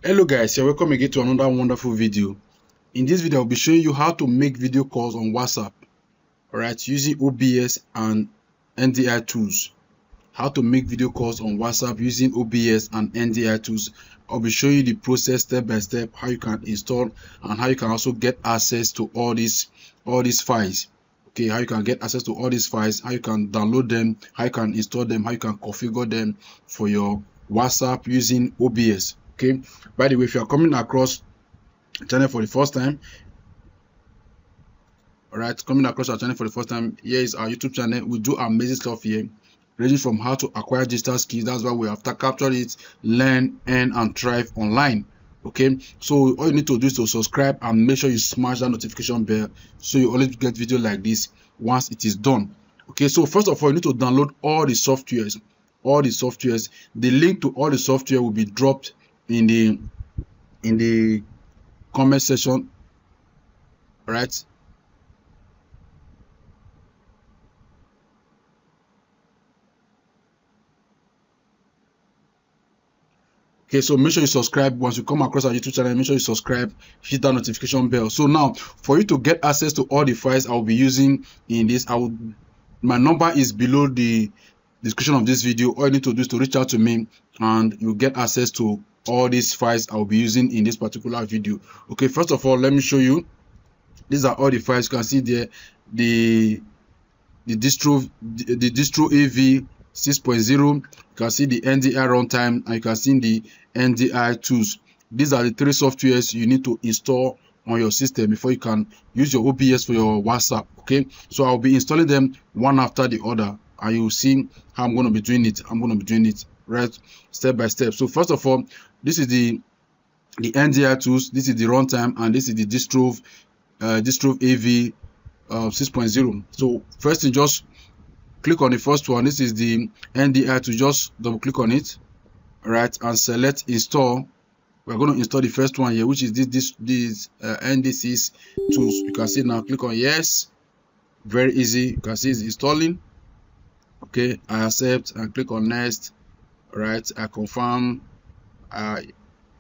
Hello guys, you're welcome again to another wonderful video. In this video, I'll be showing you how to make video calls on WhatsApp, alright, using OBS and ND Tools. How to make video calls on WhatsApp using OBS and ND Tools. I'll be showing you the process step by step, how you can install and how you can also get access to all these files. Okay, how you can get access to all these files, how you can download them, how you can install them, how you can configure them for your WhatsApp using OBS. Okay, by the way, if you are coming across channel for the first time, all right, coming across our channel for the first time, here is our YouTube channel. We do amazing stuff here, ranging from how to acquire digital skills. That's why we have captured it, learn, earn, and thrive online. Okay, so all you need to do is to subscribe and make sure you smash that notification bell so you always get video like this once it is done. Okay, so first of all, you need to download all the softwares. The link to all the software will be dropped in the comment section, right? Okay, so make sure you subscribe. Once you come across our YouTube channel, make sure you subscribe, hit that notification bell. So now, for you to get access to all the files I'll be using in this, my number is below the description of this video. All you need to do is to reach out to me and you get access to all these files I'll be using in this particular video. Okay, first of all, let me show you. These are all the files. You can see there the distro AV 6.0. You can see the NDI runtime and you can see the NDI tools. These are the three softwares you need to install on your system before you can use your OBS for your WhatsApp. Okay, so I'll be installing them one after the other and you'll see how I'm going to be doing it. Right, step by step. So first of all, this is the NDI tools, this is the runtime, and this is the distro AV 6.0. So first thing, just click on the first one. This is the NDI to just double click on it, right, and select install. We're going to install the first one here, which is this ND tools. You can see now, click on yes, very easy. You can see it's installing. Okay, I accept and click on next. Right, I confirm, I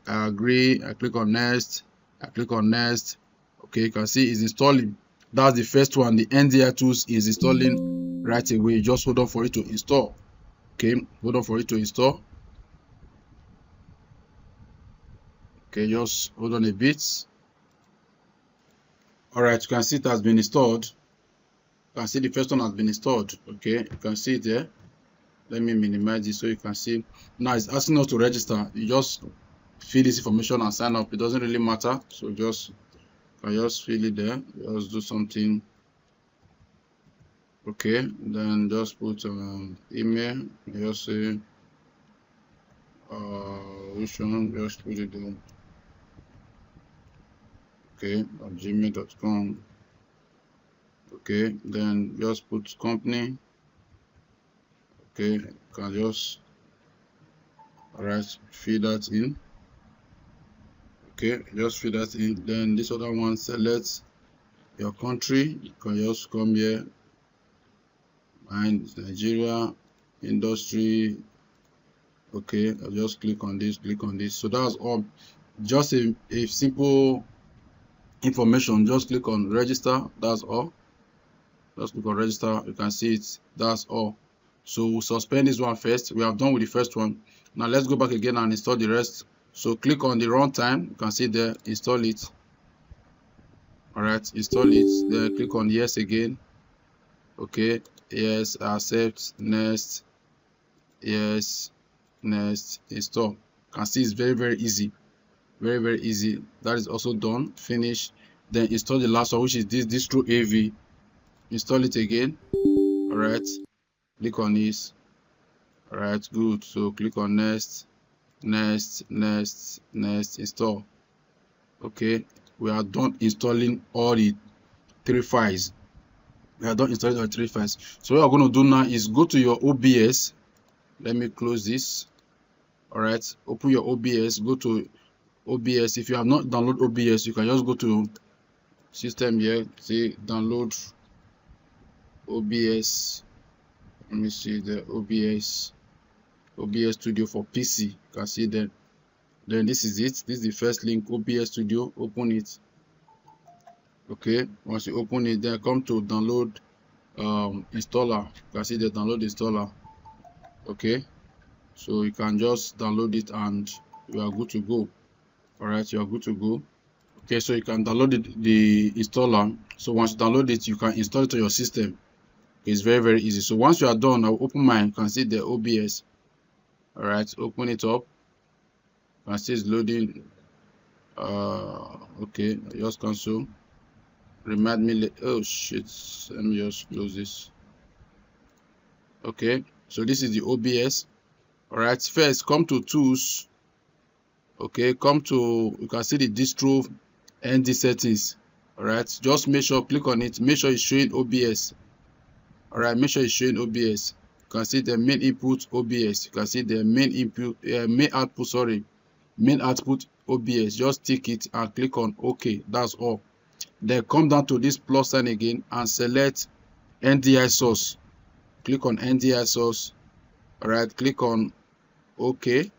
agree, I click on next, I click on next. Okay, you can see it's installing. That's the first one. The NDI tools is installing right away. Just hold on for it to install. Okay, hold on for it to install. Okay, just hold on a bit. All right, you can see it has been installed. You can see the first one has been installed. Okay, you can see it there. Let me minimize it so you can see. Now it's asking us to register. You just fill this information and sign up. It doesn't really matter. So just fill it there. Just do something. Okay, then just put email. Just say which one? Just put it there. Okay, gmail.com. Okay, then just put company. Okay, you can just fill that in. Okay, just fill that in. Then this other one, select your country. You can just come here, mine is Nigeria, industry. Okay, I'll just click on this. So that's all. Just a simple information. Just click on register. That's all. Just click on register. You can see it. That's all. So we'll suspend this one first. We have done with the first one. Now let's go back again and install the rest. So click on the runtime. You can see there, install it. All right, install it. Then click on yes again. Okay, yes, accept, next, yes, next, install. You can see it's very easy. Very easy. That is also done. Finish. Then install the last one, which is this distro AV. Install it again. All right. Click on this. All right, good. So click on next, install. Okay, we are done installing all the three files. So what we're going to do now is go to your OBS. Let me close this. All right, open your OBS. Go to OBS. If you have not downloaded OBS, you can just go to system here. Say download OBS. Let me see the OBS Studio for PC. You can see that Then this is it. This is the first link, OBS Studio. Open it. Okay, once you open it, then come to download installer. You can see the download installer. Okay, so you can just download it and you are good to go. All right, you are good to go. Okay, so you can download the installer. So once you download it, you can install it to your system. It's very, very easy. So once you are done, I'll open mine. You can see the OBS. All right, open it up. You can see it's loading. Okay, just cancel. Remind me. Oh shit, let me just close this. Okay, so this is the OBS. All right, first come to tools. Okay, come to, you can see the distro ND settings. All right, just make sure, click on it, make sure it's showing OBS. All right, make sure it's showing OBS. You can see the main input OBS. You can see the main input, main output, sorry, main output OBS. Just tick it and click on OK. That's all. Then come down to this plus sign again and select NDI source. Click on NDI source. All right, click on OK.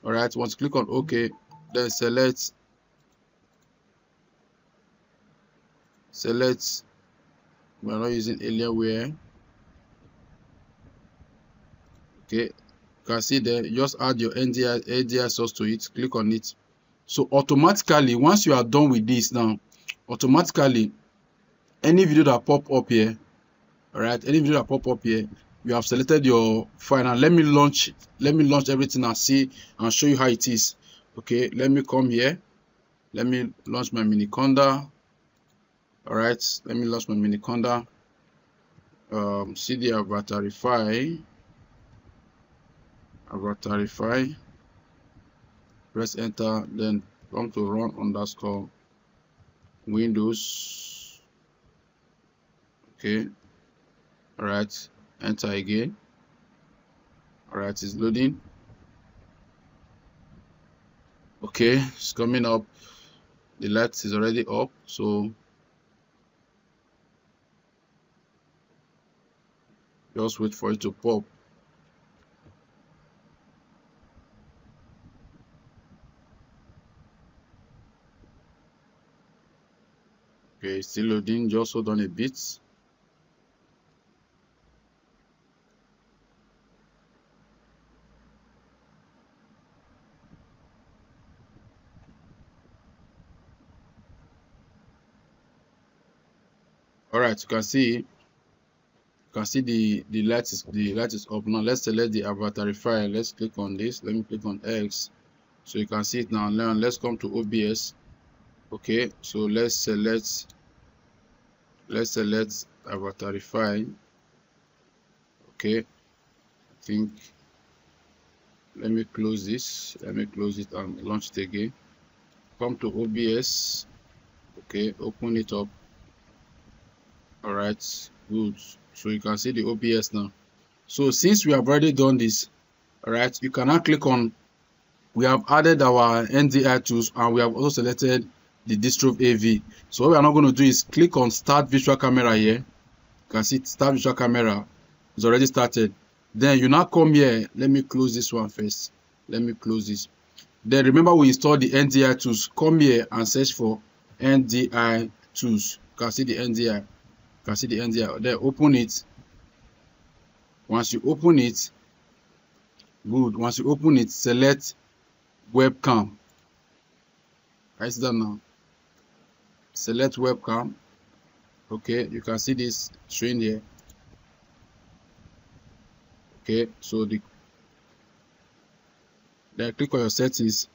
All right, once you click on OK, then select. We're not using Alienware. Okay, you can see there, just add your NDI source to it. Click on it. So automatically, once you are done with this now, automatically any video that pop up here, all right, any video that pop up here, you have selected your file. Now let me launch everything and see and show you how it is. Okay, let me come here, let me launch my Miniconda. All right, let me launch my Miniconda. CD Avatarify. Press enter, then come to run _ Windows. Okay, all right, enter again. All right, it's loading. Okay, it's coming up. The light is already up, so just wait for it to pop. Okay, still loading, just hold on a bit. All right, you can see the light is up now. Let's select the Avatarify. Let's click on this. Let me click on X so you can see it now. Now let's come to OBS. Okay, so let's select Avatarify. Okay, I think, let me close this. Let me close it and launch it again. Come to OBS. Okay, open it up. All right, good. So you can see the OBS now. So since we have already done this, all right, you can now click on, we have added our NDI tools and we have also selected the distro AV. So what we are not going to do is click on start visual camera here. You can see start visual camera is already started. Then you now come here. Let me close this one first. Let me close this. Then remember we installed the NDI tools. Come here and search for NDI tools. You can see the NDI. You can see the NDI. Then open it. Once you open it, good. Once you open it, select webcam. I see that now. Select webcam. Okay, you can see this showing here. Okay, so then click on your settings.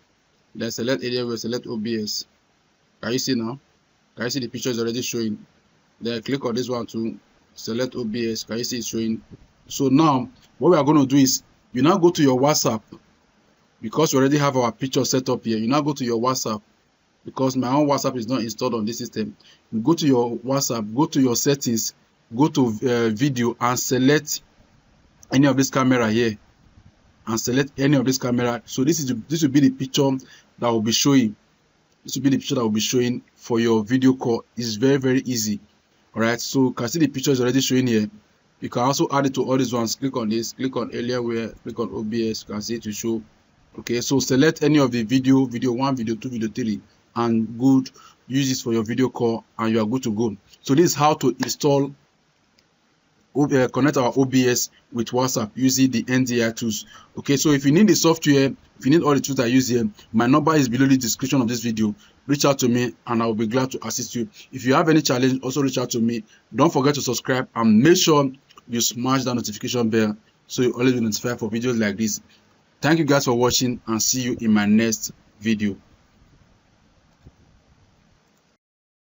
Then select area where select OBS. Can you see now? Can you see the picture is already showing? Then click on this one to select OBS. Can you see it's showing? So now what we are going to do is you now go to your WhatsApp, because you already have our picture set up here. You now go to your WhatsApp, because my own WhatsApp is not installed on this system. You go to your WhatsApp, go to your settings, go to video and select any of this camera here, and select any of this camera. So this will be the picture that will be showing. This will be the picture that will be showing for your video call. It's very, very easy. All right, so you can see the picture is already showing here. You can also add it to all these ones. Click on this, click on Alienware, click on OBS. You can see it to show Okay, so select any of the video 1, video 2, video 3, and good, use this for your video call, and you are good to go. So this is how to install connect our OBS with WhatsApp using the ND tools. Okay, so if you need the software, if you need all the tools I use here, my number is below the description of this video. Reach out to me and I will be glad to assist you. If you have any challenge, also reach out to me. Don't forget to subscribe and make sure you smash that notification bell so you always be notified for videos like this. Thank you guys for watching, and see you in my next video.